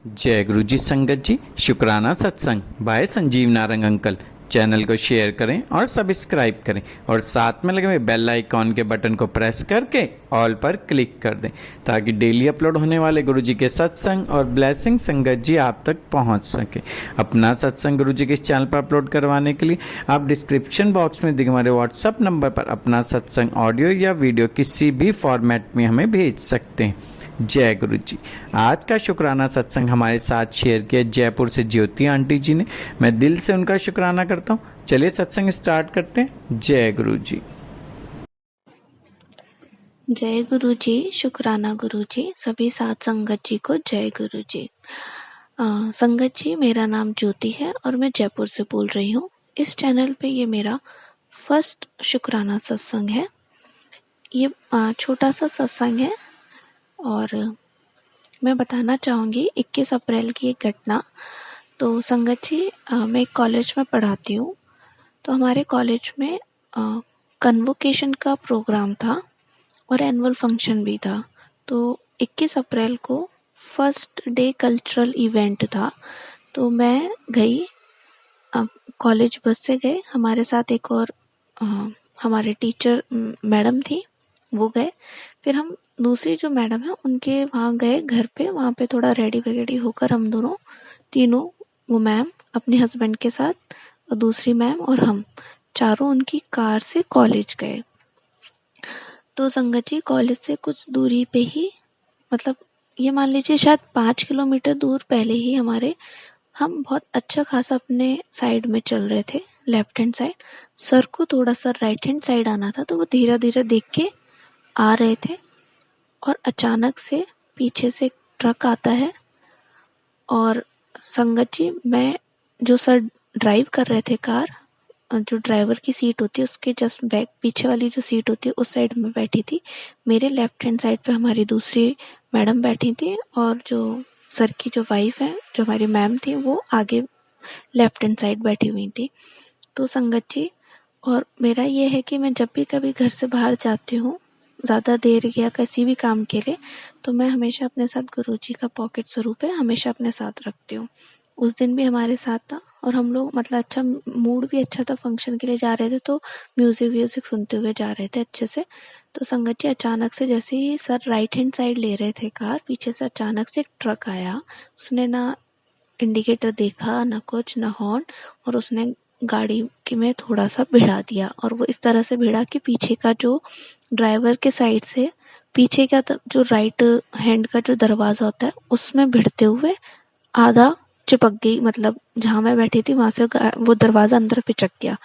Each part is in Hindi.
जय गुरु जी संगत जी। शुक्राना सत्संग by Sanjeev Narang uncle. Channel को शेयर करें और सब्सक्राइब करें और साथ में लगे हुए बेल आइकॉन के बटन को प्रेस करके ऑल पर क्लिक कर दें ताकि डेली अपलोड होने वाले गुरु जी के सत्संग और ब्लेसिंग संगत जी आप तक पहुंच सके। अपना सत्संग गुरु जी के इस चैनल पर अपलोड करवाने के लिए आप डिस्क्रिप्शन बॉक्स में दिए हमारे व्हाट्सअप नंबर पर अपना सत्संग ऑडियो या वीडियो किसी भी फॉर्मेट में हमें भेज सकते हैं। जय गुरु जी। आज का शुक्राना सत्संग हमारे साथ शेयर किया जयपुर से ज्योति आंटी जी ने। मैं दिल से उनका शुक्राना करता हूँ। चलिए सत्संग स्टार्ट करते हैं। जय गुरु जी। जय गुरु जी। शुक्राना गुरु जी। सभी साथ संगत जी को जय गुरु जी। संगत जी, मेरा नाम ज्योति है और मैं जयपुर से बोल रही हूँ। इस चैनल पे ये मेरा फर्स्ट शुक्राना सत्संग है। ये छोटा सा सत्संग है और मैं बताना चाहूँगी 21 अप्रैल की एक घटना। तो संगत जी, मैं एक कॉलेज में पढ़ाती हूँ। तो हमारे कॉलेज में कन्वोकेशन का प्रोग्राम था और एनुअल फंक्शन भी था। तो 21 अप्रैल को फर्स्ट डे कल्चरल इवेंट था। तो मैं गई, कॉलेज बस से गए, हमारे साथ एक और हमारे टीचर मैडम थी, वो गए। फिर हम दूसरी जो मैडम है उनके वहाँ गए घर पे। वहाँ पे थोड़ा रेडी वगैडी होकर हम दोनों तीनों, वो मैम अपने हस्बैंड के साथ और दूसरी मैम और हम चारों उनकी कार से कॉलेज गए। तो संगत जी, कॉलेज से कुछ दूरी पे ही, मतलब ये मान लीजिए शायद 5 किलोमीटर दूर पहले ही हम बहुत अच्छा खासा अपने साइड में चल रहे थे, लेफ्ट हैंड साइड। सर को थोड़ा सा राइट हैंड साइड आना था, तो वो धीरे धीरे देख के आ रहे थे और अचानक से पीछे से एक ट्रक आता है। और संगत जी, मैं, जो सर ड्राइव कर रहे थे कार, जो ड्राइवर की सीट होती है उसके जस्ट बैक पीछे वाली जो सीट होती है उस साइड में बैठी थी। मेरे लेफ्ट हैंड साइड पे हमारी दूसरी मैडम बैठी थी और जो सर की जो वाइफ है, जो हमारी मैम थी, वो आगे लेफ्ट हैंड साइड बैठी हुई थी। तो संगत जी, और मेरा ये है कि मैं जब भी कभी घर से बाहर जाती हूँ ज़्यादा देर या किसी भी काम के लिए, तो मैं हमेशा अपने साथ गुरुजी का पॉकेट स्वरूप है हमेशा अपने साथ रखती हूँ। उस दिन भी हमारे साथ था और हम लोग, मतलब अच्छा, मूड भी अच्छा था, फंक्शन के लिए जा रहे थे तो म्यूज़िक व्यूज़िक सुनते हुए जा रहे थे अच्छे से। तो संगत जी, अचानक से जैसे ही सर राइट हैंड साइड ले रहे थे कार, पीछे से अचानक से एक ट्रक आया। उसने ना इंडिकेटर देखा, ना कुछ, ना हॉर्न, और उसने गाड़ी के में थोड़ा सा भिड़ा दिया। और वो इस तरह से भिड़ा कि पीछे का जो ड्राइवर के साइड से पीछे का जो राइट हैंड का जो दरवाज़ा होता है उसमें भिड़ते हुए आधा चिपक गई। मतलब जहाँ मैं बैठी थी वहाँ से वो दरवाज़ा अंदर पिचक गया।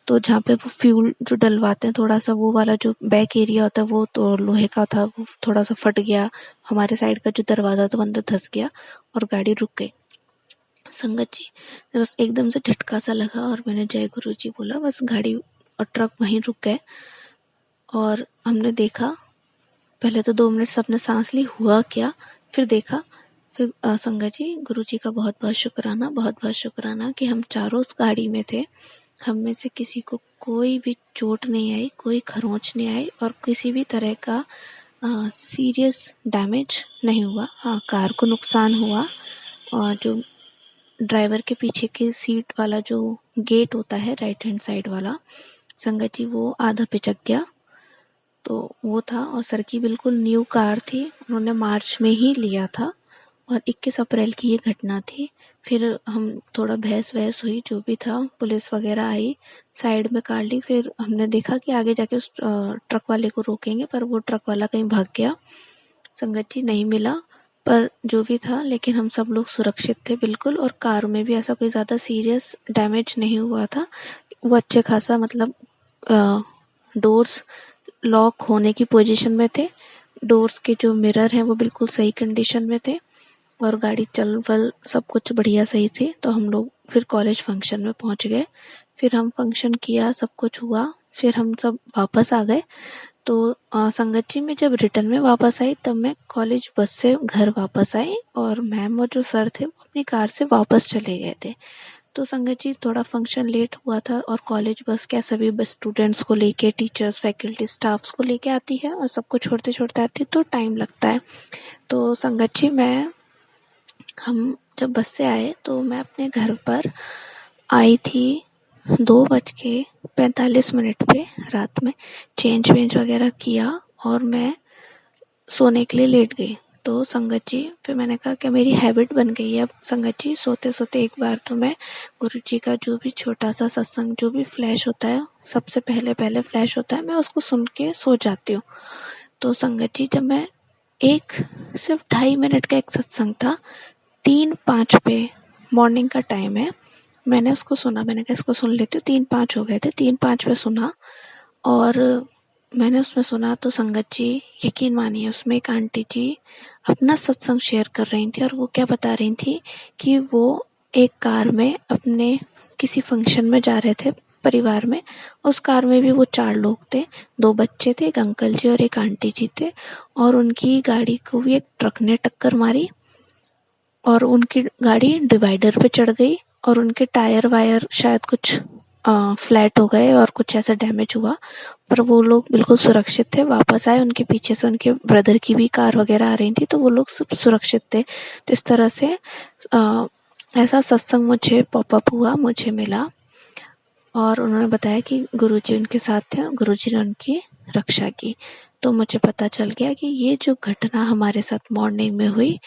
तो जहाँ पे वो फ्यूल जो डलवाते हैं, थोड़ा सा वो वाला जो बैक एरिया होता है वो तो लोहे का था, वो थोड़ा सा फट गया। हमारे साइड का जो दरवाज़ा था वो अंदर धंस गया और गाड़ी रुक गई। संगत जी, बस एकदम से झटका सा लगा और मैंने जय गुरु जी बोला, बस गाड़ी और ट्रक वहीं रुक गए। और हमने देखा, पहले तो 2 मिनट सबने सांस ली, हुआ क्या, फिर देखा। फिर संगत जी, गुरु जी का बहुत बहुत शुक्राना, बहुत बहुत शुक्राना कि हम चारों उस गाड़ी में थे। हम में से किसी को कोई भी चोट नहीं आई, कोई खरोंच नहीं आई और किसी भी तरह का सीरियस डैमेज नहीं हुआ। हाँ, कार को नुकसान हुआ और जो ड्राइवर के पीछे की सीट वाला जो गेट होता है राइट हैंड साइड वाला, संगत जी, वो आधा पिचक गया। तो वो था, और सर की बिल्कुल न्यू कार थी, उन्होंने मार्च में ही लिया था और 21 अप्रैल की ये घटना थी। फिर हम थोड़ा बहस वहस हुई, जो भी था, पुलिस वगैरह आई, साइड में कार ली। फिर हमने देखा कि आगे जाके उस ट्रक वाले को रोकेंगे, पर वो ट्रक वाला कहीं भाग गया। संगत जी, नहीं मिला। पर जो भी था, लेकिन हम सब लोग सुरक्षित थे बिल्कुल, और कार में भी ऐसा कोई ज़्यादा सीरियस डैमेज नहीं हुआ था। वो अच्छे खासा, मतलब डोर्स लॉक होने की पोजीशन में थे, डोर्स के जो मिरर हैं वो बिल्कुल सही कंडीशन में थे और गाड़ी चल वल सब कुछ बढ़िया सही थी। तो हम लोग फिर कॉलेज फंक्शन में पहुंच गए। फिर हम फंक्शन किया, सब कुछ हुआ, फिर हम सब वापस आ गए। तो संगत जी, मैं जब रिटर्न में वापस आई तब मैं कॉलेज बस से घर वापस आई और मैम और जो सर थे वो अपनी कार से वापस चले गए थे। तो संगत जी, थोड़ा फंक्शन लेट हुआ था और कॉलेज बस क्या सभी बस स्टूडेंट्स को लेके, टीचर्स, फैकल्टी, स्टाफ्स को लेके आती है और सबको छोड़ते छोड़ते आती है तो टाइम लगता है। तो संगत जी, मैं हम जब बस से आए तो मैं अपने घर पर आई थी 2:45 पे रात में। चेंज वेंज वगैरह किया और मैं सोने के लिए लेट गई। तो संगत जी, फिर मैंने कहा कि मेरी हैबिट बन गई है अब संगत जी, सोते सोते एक बार तो मैं गुरु जी का जो भी छोटा सा सत्संग जो भी फ्लैश होता है, सबसे पहले पहले फ्लैश होता है, मैं उसको सुन के सो जाती हूँ। तो संगत जी, जब मैं एक सिर्फ 2.5 मिनट का एक सत्संग था, 3:05 पे मॉर्निंग का टाइम है, मैंने उसको सुना। मैंने कहा इसको सुन लेती हूँ। 3:05 हो गए थे, 3:05 पे सुना और मैंने उसमें सुना तो संगत जी, यकीन मानिए उसमें एक आंटी जी अपना सत्संग शेयर कर रही थी और वो क्या बता रही थी कि वो एक कार में अपने किसी फंक्शन में जा रहे थे परिवार में। उस कार में भी वो 4 लोग थे, 2 बच्चे थे, एक अंकल जी और एक आंटी जी थे और उनकी गाड़ी को भी एक ट्रक ने टक्कर मारी और उनकी गाड़ी डिवाइडर पे चढ़ गई और उनके टायर वायर शायद कुछ फ्लैट हो गए और कुछ ऐसा डैमेज हुआ, पर वो लोग बिल्कुल सुरक्षित थे। वापस आए, उनके पीछे से उनके ब्रदर की भी कार वगैरह आ रही थी, तो वो लोग सब सुरक्षित थे। तो इस तरह से ऐसा सत्संग मुझे पॉपअप हुआ, मुझे मिला और उन्होंने बताया कि गुरुजी उनके साथ थे और गुरुजी ने उनकी रक्षा की। तो मुझे पता चल गया कि ये जो घटना हमारे साथ मॉर्निंग में हुई,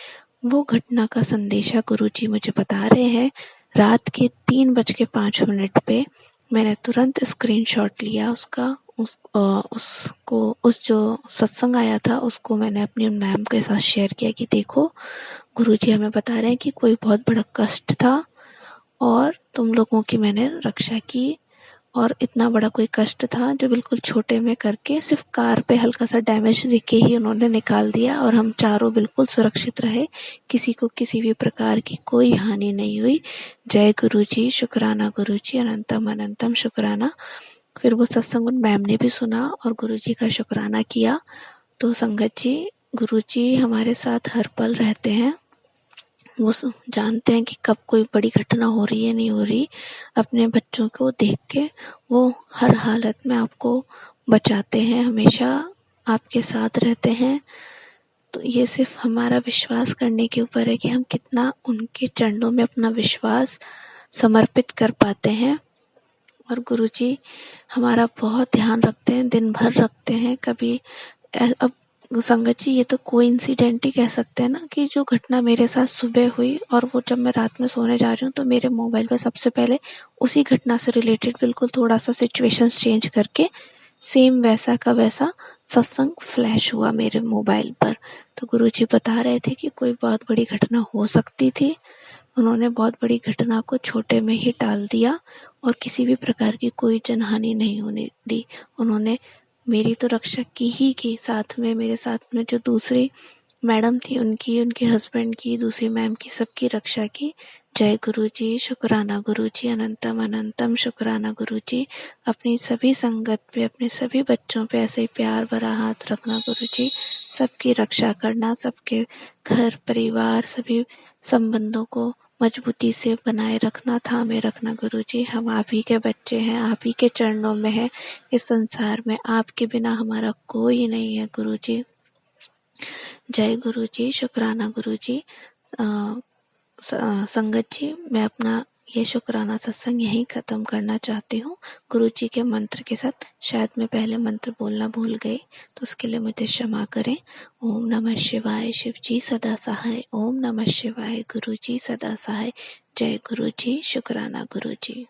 वो घटना का संदेशा गुरुजी मुझे बता रहे हैं। रात के 3:05 पे मैंने तुरंत स्क्रीनशॉट लिया उसका, उस जो सत्संग आया था उसको मैंने अपनी मैम के साथ शेयर किया कि देखो, गुरुजी हमें बता रहे हैं कि कोई बहुत बड़ा कष्ट था और तुम लोगों की मैंने रक्षा की और इतना बड़ा कोई कष्ट था जो बिल्कुल छोटे में करके सिर्फ कार पे हल्का सा डैमेज देके ही उन्होंने निकाल दिया और हम चारों बिल्कुल सुरक्षित रहे, किसी को किसी भी प्रकार की कोई हानि नहीं हुई। जय गुरुजी, शुक्राना गुरुजी, अनंतम अनंतम शुक्राना। फिर वो सत्संग उन मैम ने भी सुना और गुरुजी का शुक्राना किया। तो संगत जी, गुरुजी हमारे साथ हर पल रहते हैं। वो जानते हैं कि कब कोई बड़ी घटना हो रही है नहीं हो रही। अपने बच्चों को देख के वो हर हालत में आपको बचाते हैं, हमेशा आपके साथ रहते हैं। तो ये सिर्फ हमारा विश्वास करने के ऊपर है कि हम कितना उनके चरणों में अपना विश्वास समर्पित कर पाते हैं। और गुरुजी हमारा बहुत ध्यान रखते हैं, दिन भर रखते हैं। कभी अब संगत जी, ये तो कोइंसिडेंट ही कह सकते हैं ना कि जो घटना मेरे साथ सुबह हुई और वो जब मैं रात में सोने जा रही हूँ तो मेरे मोबाइल पे सबसे पहले उसी घटना से रिलेटेड बिल्कुल थोड़ा सा सिचुएशंस चेंज करके सेम वैसा का वैसा सत्संग फ्लैश हुआ मेरे मोबाइल पर। तो गुरुजी बता रहे थे कि कोई बहुत बड़ी घटना हो सकती थी, उन्होंने बहुत बड़ी घटना को छोटे में ही टाल दिया और किसी भी प्रकार की कोई जनहानि नहीं होने दी। उन्होंने मेरी तो रक्षा की ही की, साथ में मेरे साथ में जो दूसरी मैडम थी उनकी, उनके हस्बैंड की, दूसरी मैम की, सबकी रक्षा की। जय गुरुजी, शुक्राना गुरुजी, अनंतम अनंतम शुक्राना गुरुजी। अपनी सभी संगत पे, अपने सभी बच्चों पे ऐसे ही प्यार भरा हाथ रखना गुरुजी, सबकी रक्षा करना, सबके घर परिवार सभी संबंधों को मजबूती से बनाए रखना, थामे रखना गुरुजी। हम आप ही के बच्चे हैं, आप ही के चरणों में हैं इस संसार में, आपके बिना हमारा कोई नहीं है गुरुजी। जय गुरुजी, शुक्राना गुरुजी। संगत जी, मैं अपना ये शुक्राना सत्संग यहीं ख़त्म करना चाहती हूँ गुरुजी के मंत्र के साथ। शायद मैं पहले मंत्र बोलना भूल गई, तो उसके लिए मुझे क्षमा करें। ओम नमः शिवाय, शिव जी सदा सहाय। ओम नमः शिवाय, गुरुजी सदा सहाय। जय गुरुजी, शुक्राना गुरुजी।